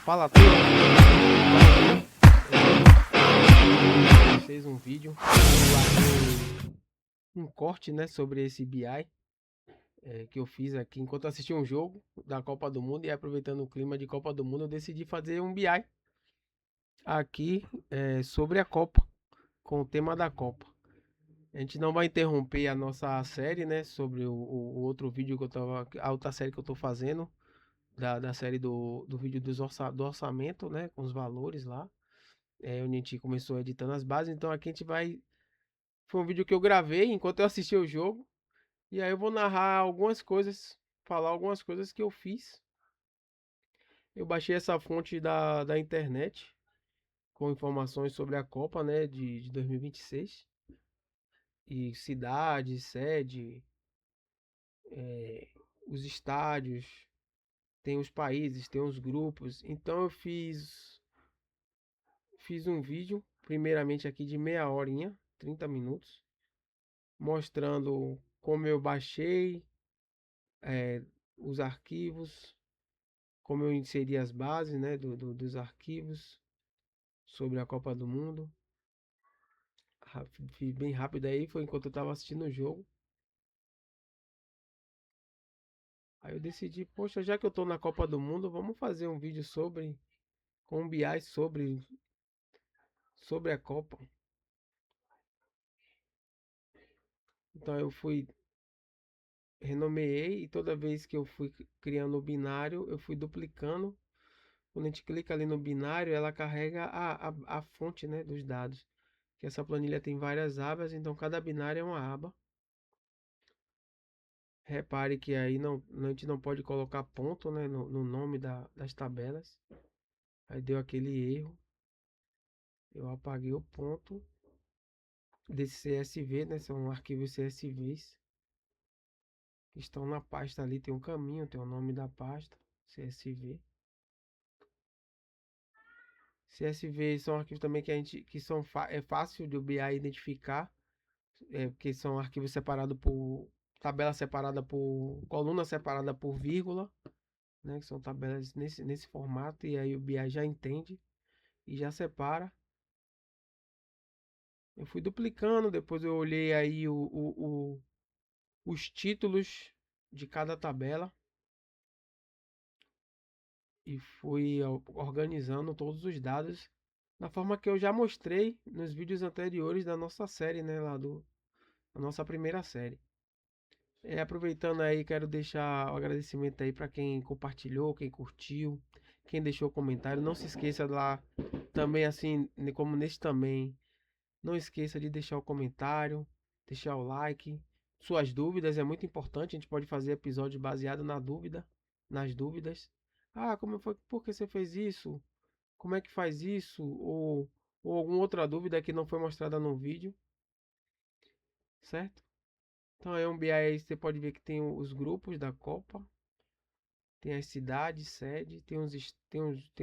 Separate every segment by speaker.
Speaker 1: Fala tudo. Fez um vídeo um corte, né, sobre esse BI que eu fiz aqui enquanto eu assisti um jogo da Copa do Mundo e aproveitando o clima de Copa do Mundo, eu decidi fazer um BI aqui sobre a Copa, com o tema da Copa. A gente não vai interromper a nossa série, né, sobre o outro vídeo que eu tava, a outra série que eu tô fazendo, da série do vídeo do orçamento, né, com os valores lá. Onde a gente começou editando as bases, então aqui a gente vai. Foi um vídeo que eu gravei enquanto eu assistia o jogo. E aí eu vou narrar algumas coisas, falar algumas coisas que eu fiz. Eu baixei essa fonte da internet com informações sobre a Copa, né, de 2026. E cidade, sede, os estádios, tem os países, tem os grupos. Então eu fiz um vídeo, primeiramente aqui de meia horinha, 30 minutos, mostrando como eu baixei os arquivos, como eu inseri as bases, né, dos arquivos sobre a Copa do Mundo. Fiz bem rápido aí, foi enquanto eu tava assistindo o jogo. Aí eu decidi, poxa, já que eu tô na Copa do Mundo, vamos fazer um vídeo com um BI sobre a Copa. Então eu renomeei e toda vez que eu fui criando o binário, eu fui duplicando. Quando a gente clica ali no binário, ela carrega a fonte, né, dos dados. Que essa planilha tem várias abas, então cada binário é uma aba. Repare que aí a gente não pode colocar ponto, né, no nome das tabelas. Aí deu aquele erro. Eu apaguei o ponto desse CSV, né? São arquivos CSVs que estão na pasta ali. Tem um caminho, tem o nome da pasta, CSV. CSV são arquivos também é fácil de o BI identificar, porque são arquivos separados por tabela separada por coluna separada por vírgula, né? Que são tabelas nesse formato e aí o BI já entende e já separa. Eu fui duplicando, depois eu olhei aí os títulos de cada tabela e fui organizando todos os dados da forma que eu já mostrei nos vídeos anteriores da nossa série, né, da nossa primeira série. Aproveitando aí, quero deixar o agradecimento aí para quem compartilhou, quem curtiu, quem deixou comentário. Não se esqueça lá também, assim como neste também. Não esqueça de deixar o comentário, deixar o like. Suas dúvidas é muito importante. A gente pode fazer episódio baseado nas dúvidas. Ah, como foi? Por que você fez isso? Como é que faz isso? Ou alguma outra dúvida que não foi mostrada no vídeo, certo? Então é um BI aí, você pode ver que tem os grupos da Copa, tem as cidades, sede, tem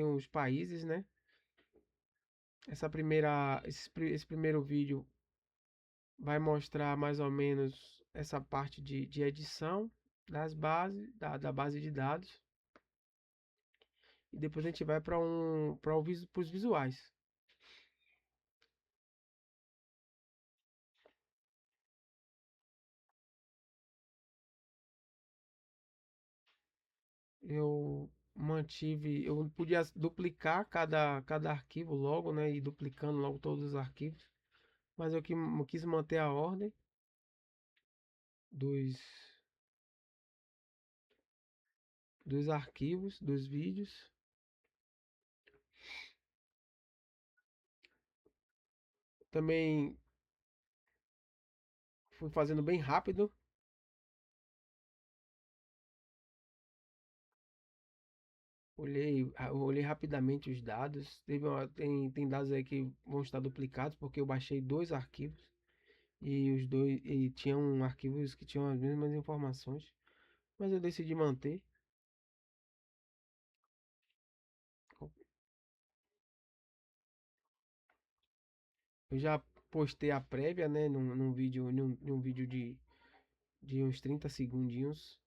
Speaker 1: os países, né? Esse primeiro vídeo vai mostrar mais ou menos essa parte de edição das bases, da base de dados. E depois a gente vai para os visuais. Eu podia duplicar cada arquivo logo, né? E duplicando logo todos os arquivos. Mas eu quis manter a ordem dos, dos arquivos, dos vídeos. Também fui fazendo bem rápido. Olhei rapidamente os dados. Tem dados aí que vão estar duplicados porque eu baixei dois arquivos e os dois e tinham arquivos que tinham as mesmas informações, mas eu decidi manter. Eu já postei a prévia, né, num vídeo de uns 30 segundinhos.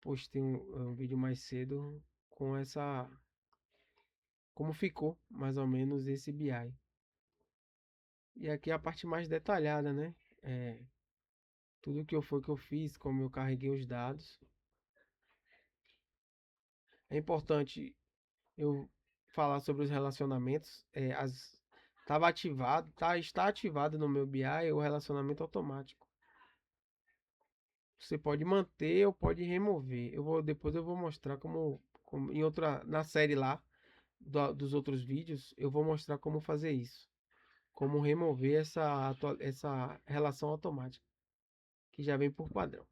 Speaker 1: Postei um vídeo mais cedo com essa como ficou mais ou menos esse BI. E aqui é a parte mais detalhada, né? É, tudo que eu fiz, como eu carreguei os dados. É importante eu falar sobre os relacionamentos. Estava ativado, está ativado no meu BI o relacionamento automático. Você pode manter ou pode remover. Depois eu vou mostrar como em outra na série lá dos outros vídeos, eu vou mostrar como fazer isso, como remover essa relação automática que já vem por padrão.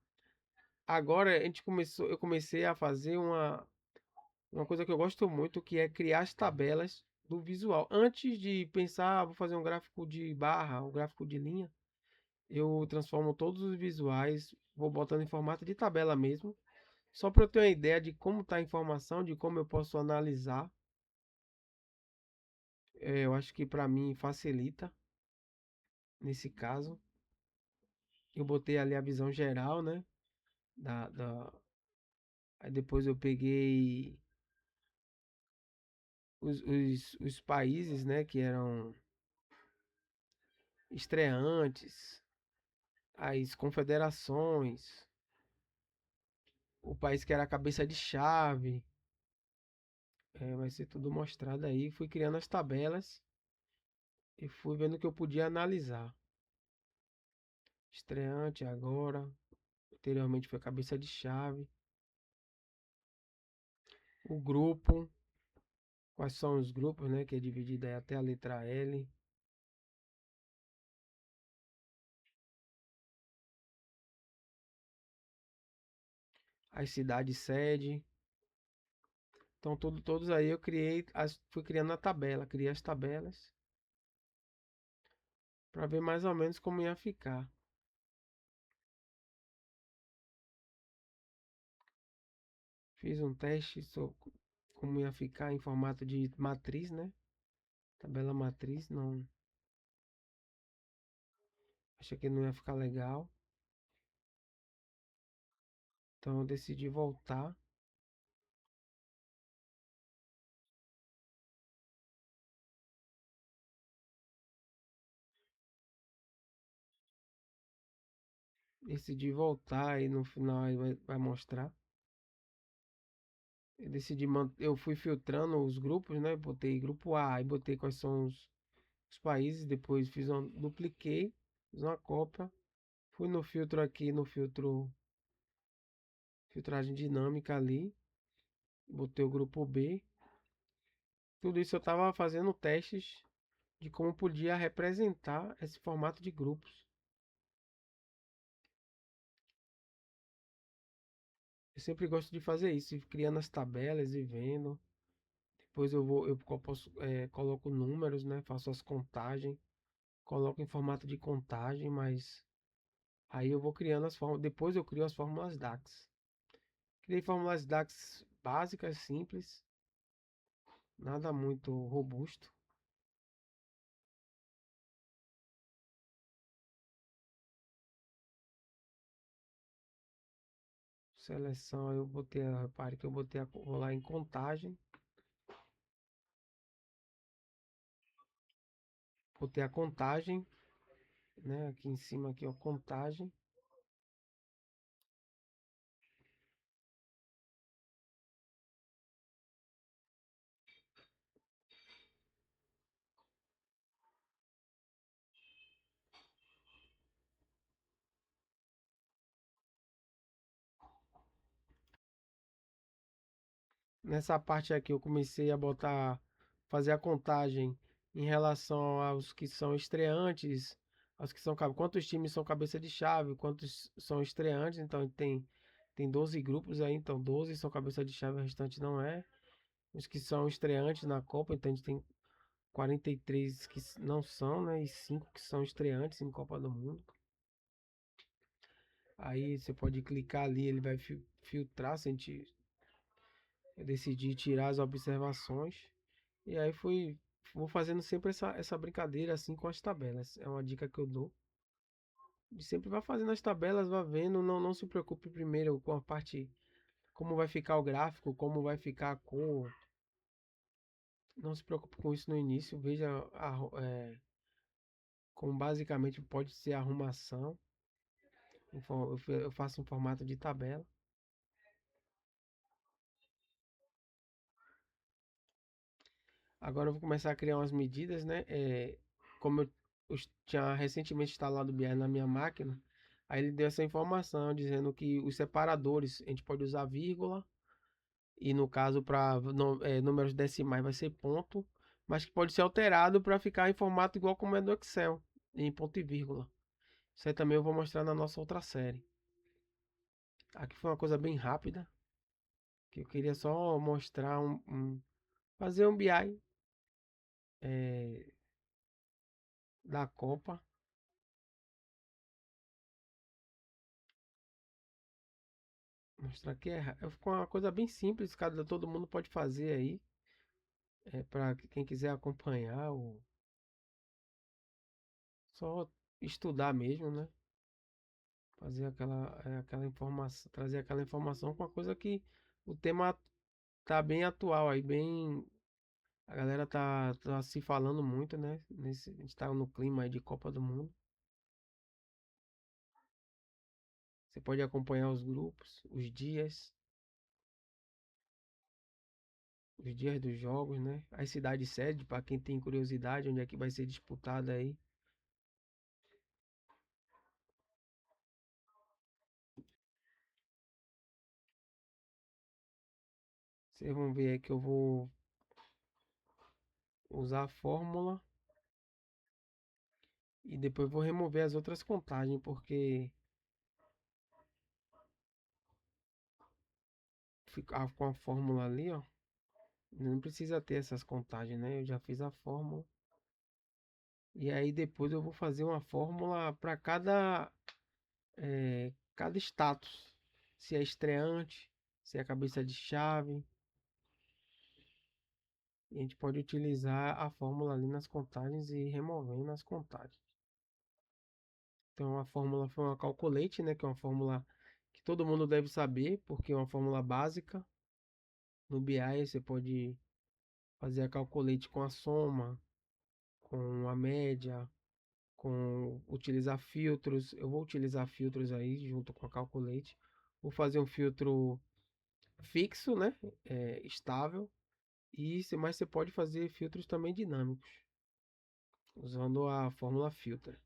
Speaker 1: Agora eu comecei a fazer uma coisa que eu gosto muito, que é criar as tabelas do visual. Antes de pensar, vou fazer um gráfico de barra, um gráfico de linha, eu transformo todos os visuais, vou botando em formato de tabela mesmo, só para eu ter uma ideia de como está a informação, de como eu posso analisar. Eu acho que para mim facilita nesse caso. Eu botei ali a visão geral, né? Da... Aí depois eu peguei os países, né? Que eram estreantes, as confederações, o país que era a cabeça de chave. Vai ser tudo mostrado aí. Fui criando as tabelas e fui vendo o que eu podia analisar. Estreante agora, anteriormente foi cabeça de chave. O grupo, quais são os grupos, né? Que é dividido aí até a letra L. As cidades sede. Então todos aí eu fui criando a tabela, criei as tabelas para ver mais ou menos como ia ficar. Fiz um teste sobre como ia ficar em formato de matriz, né? Tabela matriz, não. Achei que não ia ficar legal. Então eu decidi voltar. Decidi voltar e no final aí vai mostrar. Eu fui filtrando os grupos, né? Botei grupo A e botei quais são os países. Depois dupliquei, fiz uma cópia. Fui no filtro aqui, no filtragem dinâmica ali. Botei o grupo B. Tudo isso eu estava fazendo testes de como podia representar esse formato de grupos. Eu sempre gosto de fazer isso, ir criando as tabelas e vendo. Depois coloco números, né? Faço as contagens, coloco em formato de contagem, mas aí eu vou criando as fórmulas. Depois eu crio as fórmulas DAX. Criei fórmulas DAX básicas, simples, nada muito robusto. Seleção, repare que eu vou lá em contagem, botei a contagem, né? Aqui em cima aqui, ó, contagem. Nessa parte aqui eu comecei a fazer a contagem em relação aos que são estreantes, aos que são, quantos times são cabeça de chave, quantos são estreantes, então tem 12 grupos aí, então 12 são cabeça de chave, o restante não é. Os que são estreantes na Copa, então a gente tem 43 que não são, né, e 5 que são estreantes em Copa do Mundo. Aí você pode clicar ali, ele vai filtrar, se a gente eu decidi tirar as observações. E aí vou fazendo sempre essa brincadeira assim com as tabelas. É uma dica que eu dou. De sempre vá fazendo as tabelas, vá vendo, não se preocupe primeiro com a parte como vai ficar o gráfico, como vai ficar a cor. Não se preocupe com isso no início. Veja como basicamente pode ser a arrumação. Eu faço em formato de tabela. Agora eu vou começar a criar umas medidas, né? Como eu tinha recentemente instalado o BI na minha máquina, aí ele deu essa informação dizendo que os separadores a gente pode usar vírgula, e no caso para números decimais vai ser ponto, mas que pode ser alterado para ficar em formato igual como é do Excel, em ponto e vírgula. Isso aí também eu vou mostrar na nossa outra série. Aqui foi uma coisa bem rápida, que eu queria só mostrar fazer um BI é, da Copa. Mostrar que ficou uma coisa bem simples, cada todo mundo pode fazer aí, para quem quiser acompanhar ou só estudar mesmo, né? Fazer aquela informação, trazer aquela informação com uma coisa que o tema tá bem atual aí, bem, a galera tá se falando muito, né? A gente tá no clima aí de Copa do Mundo. Você pode acompanhar os grupos, os dias dos jogos, né? As cidades sede, para quem tem curiosidade, onde é que vai ser disputada aí. Vocês vão ver aí que eu vou usar a fórmula e depois vou remover as outras contagens, porque ficar com a fórmula ali, ó, não precisa ter essas contagens, né? Eu já fiz a fórmula. E aí depois eu vou fazer uma fórmula para cada status. Se é estreante, se é cabeça de chave. E a gente pode utilizar a fórmula ali nas contagens e ir removendo as contagens. Então a fórmula foi uma calculate, né? Que é uma fórmula que todo mundo deve saber, porque é uma fórmula básica. No BI você pode fazer a calculate com a soma, com a média, com utilizar filtros. Eu vou utilizar filtros aí junto com a calculate. Vou fazer um filtro fixo, né? Estável. Mas você pode fazer filtros também dinâmicos, usando a fórmula filter.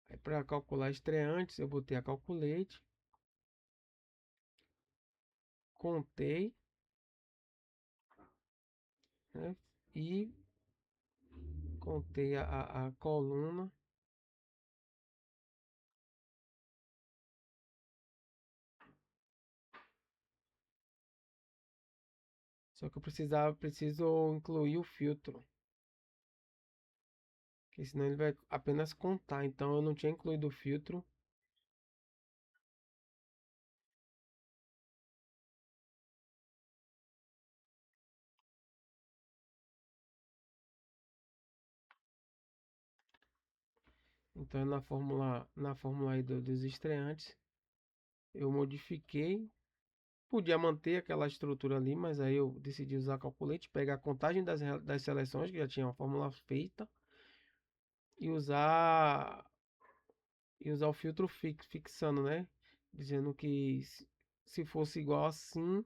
Speaker 1: Aí para calcular estreantes, eu botei a calculate, contei, né? E contei a coluna. Só que preciso incluir o filtro, que senão ele vai apenas contar. Então eu não tinha incluído o filtro. Então na fórmula aí dos estreantes, eu modifiquei. Podia manter aquela estrutura ali, mas aí eu decidi usar calculate, pegar a contagem das seleções, que já tinha uma fórmula feita, e usar o filtro fixando, né? Dizendo que se fosse igual assim,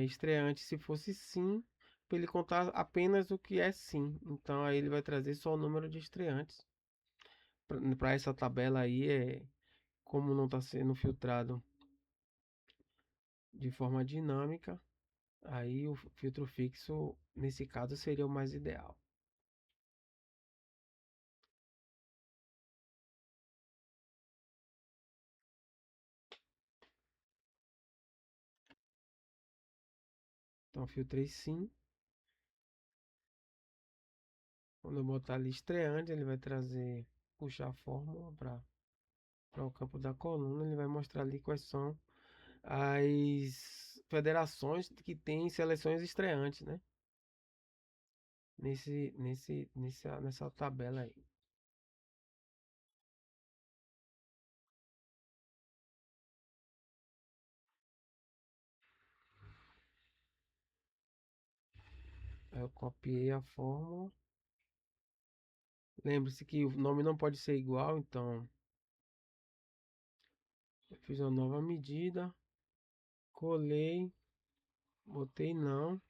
Speaker 1: estreante, se fosse sim, para ele contar apenas o que é sim. Então aí ele vai trazer só o número de estreantes. Para essa tabela aí, como não está sendo filtrado de forma dinâmica, aí o filtro fixo, nesse caso, seria o mais ideal. Então filtrei sim. Quando eu botar ali estreante, ele vai puxar a fórmula para o campo da coluna. Ele vai mostrar ali quais são as federações que têm seleções estreantes, né? nessa tabela aí. Aí eu copiei a fórmula. Lembre-se que o nome não pode ser igual, então eu fiz uma nova medida, colei, botei não.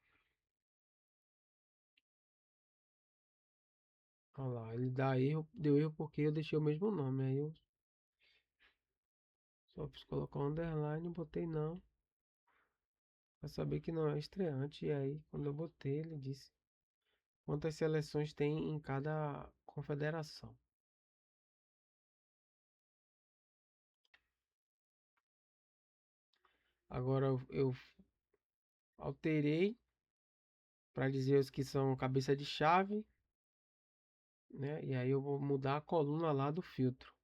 Speaker 1: Olha lá, ele dá erro, deu erro porque eu deixei o mesmo nome. Aí eu só fiz colocar um underline, botei não. Pra saber que não é estreante. E aí, quando eu botei, ele disse quantas seleções tem em cada confederação. Agora eu alterei para dizer os que são cabeça de chave, né? E aí eu vou mudar a coluna lá do filtro.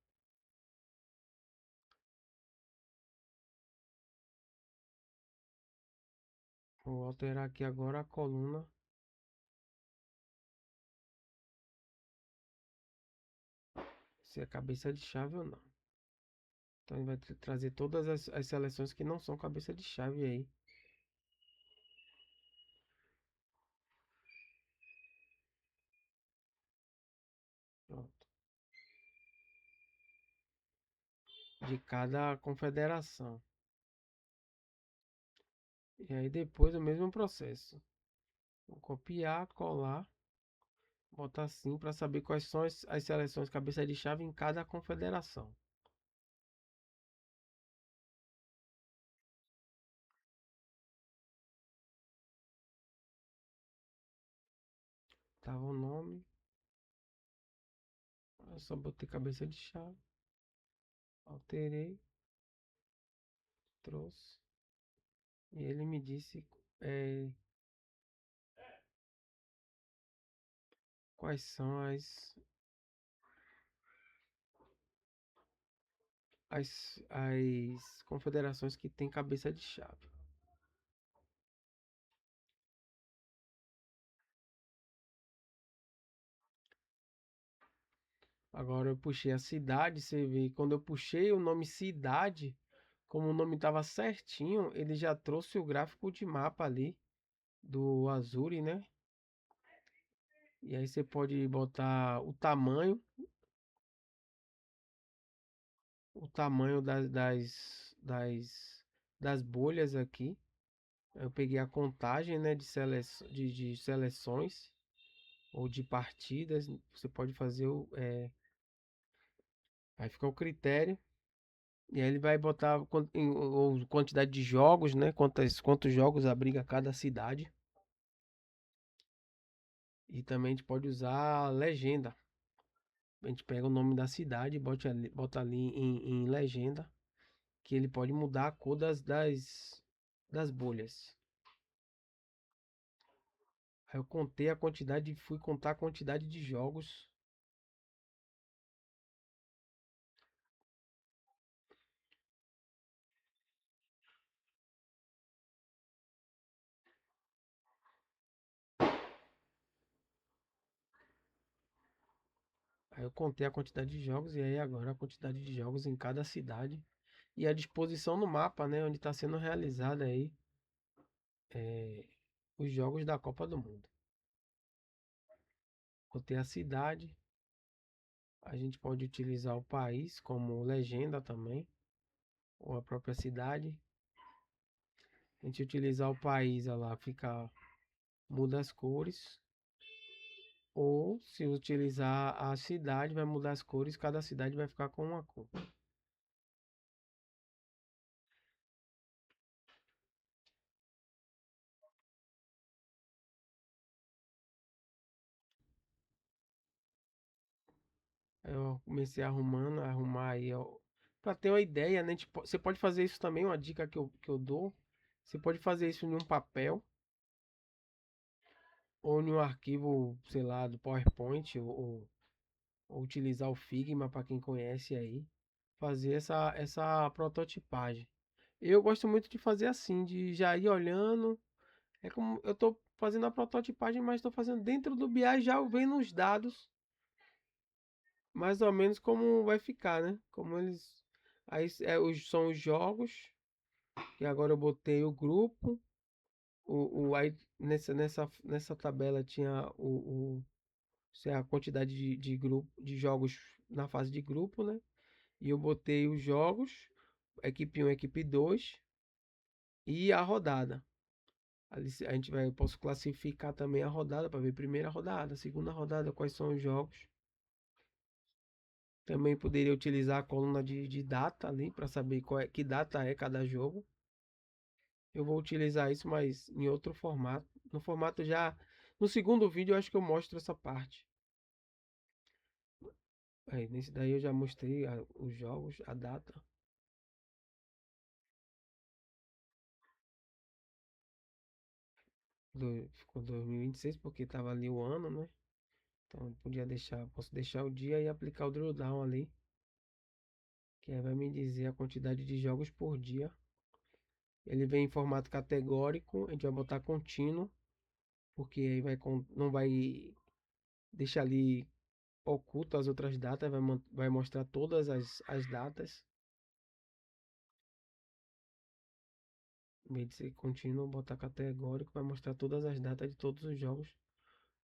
Speaker 1: Vou alterar aqui agora a coluna. Se é cabeça de chave ou não. Então ele vai trazer todas as seleções que não são cabeça de chave aí. Pronto. De cada confederação. E aí depois o mesmo processo. Vou copiar, colar, botar assim para saber quais são as seleções cabeça de chave em cada confederação. Tava o nome. Eu só botei cabeça de chave. Alterei. Trouxe. E ele me disse quais são as confederações que tem cabeça de chave. Agora eu puxei a cidade, você vê, quando eu puxei o nome cidade, como o nome estava certinho, ele já trouxe o gráfico de mapa ali do Azure, né? E aí você pode botar o tamanho das bolhas aqui. Eu peguei a contagem, né, de seleções ou de partidas. Você pode fazer aí fica o critério. E aí ele vai botar ou quantidade de jogos, né? Quantos jogos abriga cada cidade. E também a gente pode usar legenda. A gente pega o nome da cidade e bota ali em legenda. Que ele pode mudar a cor das bolhas. Aí eu contei a quantidade, fui contar a quantidade de jogos. Aí eu contei a quantidade de jogos e aí agora a quantidade de jogos em cada cidade e a disposição no mapa, né, onde está sendo realizada aí é, os jogos da Copa do Mundo. Contei a cidade, a gente pode utilizar o país como legenda também, ou a própria cidade. A gente utilizar o país, olha lá, fica muda as cores. Ou se utilizar a cidade, vai mudar as cores, cada cidade vai ficar com uma cor. Aí eu comecei arrumar aí, ó, pra ter uma ideia, né? Tipo, você pode fazer isso também, uma dica que eu dou. Você pode fazer isso em um papel ou em um arquivo, sei lá, do PowerPoint ou utilizar o Figma para quem conhece aí, fazer essa prototipagem. Eu gosto muito de fazer assim, de já ir olhando. É como eu tô fazendo a prototipagem, mas estou fazendo dentro do BI, já vendo os dados, mais ou menos como vai ficar, né? Como eles... Aí são os jogos, e agora eu botei o grupo, aí nessa tabela tinha a quantidade de grupo, de jogos na fase de grupo, né? E eu botei os jogos, equipe 1, equipe 2 e a rodada. Ali eu posso classificar também a rodada para ver primeira rodada, segunda rodada, quais são os jogos. Também poderia utilizar a coluna de data ali para saber que data é cada jogo. Eu vou utilizar isso, mas em outro formato. No formato já. No segundo vídeo eu acho que eu mostro essa parte. Aí, nesse daí eu já mostrei os jogos, a data. Ficou 2026 porque tava ali o ano, né? Então eu posso deixar o dia e aplicar o drill down ali. Que aí vai me dizer a quantidade de jogos por dia. Ele vem em formato categórico, a gente vai botar contínuo, porque aí não vai deixar ali oculto as outras datas, vai mostrar todas as datas. Em vez de ser contínuo, botar categórico, vai mostrar todas as datas de todos os jogos,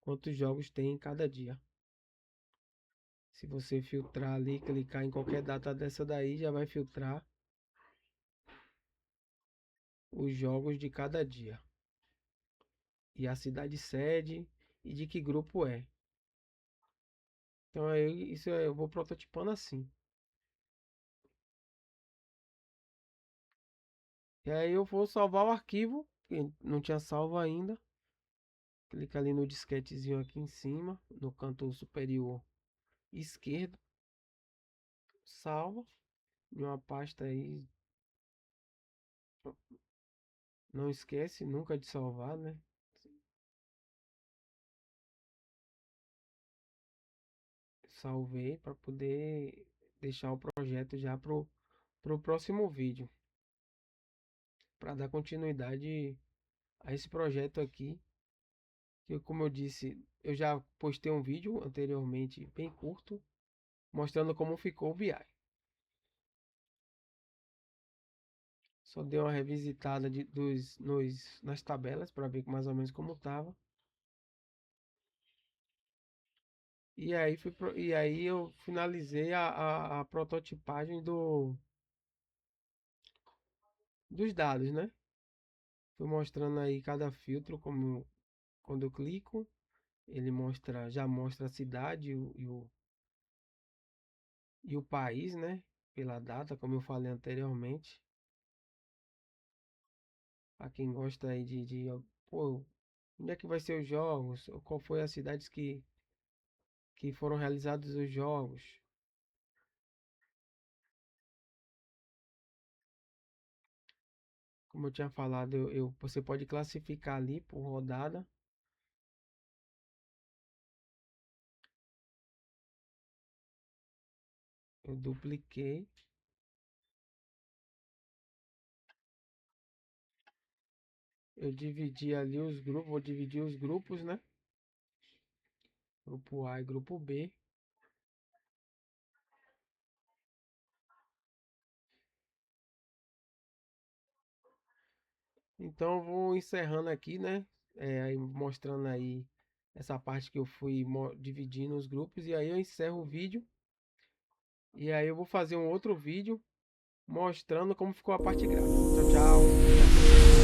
Speaker 1: quantos jogos tem em cada dia. Se você filtrar ali, clicar em qualquer data dessa daí, já vai filtrar os jogos de cada dia. E a cidade sede e de que grupo é. Então aí eu vou prototipando assim. E aí eu vou salvar o arquivo, que não tinha salvo ainda. Clica ali no disquetezinho aqui em cima, no canto superior esquerdo. Salva em uma pasta aí. Não esquece nunca de salvar, né? Salvei para poder deixar o projeto já pro próximo vídeo. Para dar continuidade a esse projeto aqui. Que como eu disse, eu já postei um vídeo anteriormente bem curto, mostrando como ficou o BI. Só dei uma revisitada nas tabelas para ver mais ou menos como estava. E aí eu finalizei a prototipagem dos dados, né? Fui mostrando aí cada filtro, como quando eu clico, ele já mostra a cidade e o país, né? Pela data, como eu falei anteriormente. Para quem gosta aí pô, onde é que vai ser os jogos? Ou qual foi as cidades que foram realizados os jogos? Como eu tinha falado, você pode classificar ali por rodada. Eu dupliquei. Eu dividi ali os grupos, vou dividir os grupos, né? Grupo A e grupo B. Então eu vou encerrando aqui, né? Aí mostrando aí essa parte que eu fui dividindo os grupos. E aí eu encerro o vídeo. E aí eu vou fazer um outro vídeo mostrando como ficou a parte gráfica. Tchau, tchau.